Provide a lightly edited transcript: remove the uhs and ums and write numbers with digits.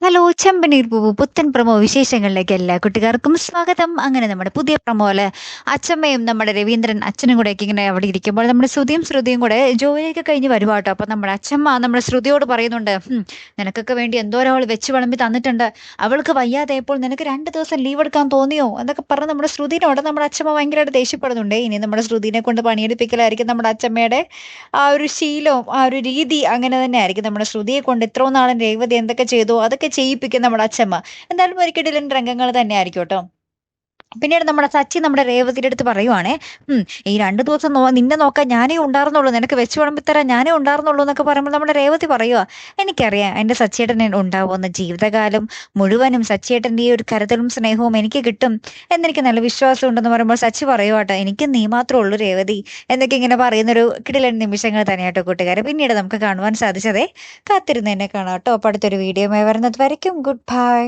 Hello ചെമ്പനീർ പൂവ് പുത്തൻ promo വിശേഷങ്ങളിലേക്ക് എല്ലാ കുട്ടികാർക്കും സ്വാഗതം. അങ്ങനെ നമ്മുടെ പുതിയ പ്രമോല് അച്ഛമ്മയും നമ്മുടെ രവീന്ദ്രൻ അച്ഛനും കൂടെ ഒക്കെ ഇങ്ങനെ അവിടെ ഇരിക്കുമ്പോൾ നമ്മുടെ ശ്രുതിയും കൂടെ ജോലിയൊക്കെ കഴിഞ്ഞ് വരുവാട്ടോ. അപ്പൊ നമ്മുടെ അച്ഛമ്മ നമ്മുടെ ശ്രുതിയോട് പറയുന്നുണ്ട്, നിനക്കൊക്കെ വേണ്ടി എന്തോരം അവൾ വെച്ച് വിളമ്പി തന്നിട്ടുണ്ട്. അവൾക്ക് വയ്യാതെയപ്പോൾ നിനക്ക് 2 ദിവസം ലീവ് എടുക്കാൻ തോന്നിയോ എന്നൊക്കെ പറഞ്ഞ് നമ്മുടെ ശ്രുതിനോട് നമ്മുടെ അച്ഛമ്മ ഭയങ്കരമായിട്ട് ദേഷ്യപ്പെടുന്നുണ്ട്. ഇനി നമ്മുടെ ശ്രുതിനെ കൊണ്ട് പണിയെടുപ്പിക്കലായിരിക്കും നമ്മുടെ അച്ഛമ്മയുടെ ആ ഒരു ശീലവും ആ ഒരു രീതി അങ്ങനെ തന്നെ ആയിരിക്കും. നമ്മുടെ ശ്രുതിയെ കൊണ്ട് ഇത്രയും നാളും രേവതി എന്തൊക്കെ ചെയ്തു അതൊക്കെ ചെയ്യിപ്പിക്കും നമ്മുടെ അച്ഛമ്മ. എന്തായാലും ഒരിക്കലും രംഗങ്ങൾ തന്നെ ആയിരിക്കും കേട്ടോ. പിന്നീട് നമ്മുടെ സച്ചി നമ്മുടെ രേവതിയുടെ അടുത്ത് പറയുവാണേ, ഈ 2 ദിവസം നിന്നെ നോക്കാൻ ഞാനേ ഉണ്ടായിരുന്നുള്ളൂ, നിനക്ക് വെച്ച് വിളമ്പിത്തരാൻ ഞാനേ ഉണ്ടായിരുന്നുള്ളൂ എന്നൊക്കെ പറയുമ്പോൾ നമ്മുടെ രേവതി പറയുക, എനിക്കറിയാം എൻ്റെ സച്ചിയേട്ടൻ ഉണ്ടാവുമെന്ന്, ജീവിതകാലം മുഴുവനും സച്ചിയേട്ടൻ്റെ ഈ ഒരു കരുതലും സ്നേഹവും എനിക്ക് കിട്ടും എന്നെനിക്ക് നല്ല വിശ്വാസം ഉണ്ടെന്ന് പറയുമ്പോൾ സച്ചി പറയുവാട്ടോ, എനിക്ക് നീ മാത്രമേ ഉള്ളൂ രേവതി എന്നൊക്കെ ഇങ്ങനെ പറയുന്നൊരു കിടിലൻ നിമിഷങ്ങൾ തന്നെയാട്ടോ കൂട്ടുകാരെ. പിന്നീട് നമുക്ക് കാണുവാൻ സാധിച്ചതേ കാത്തിരുന്ന് തന്നെ കാണാം കേട്ടോ. അപ്പോൾ അടുത്തൊരു വീഡിയോ വരുന്നത് വരയ്ക്കും ഗുഡ് ബൈ.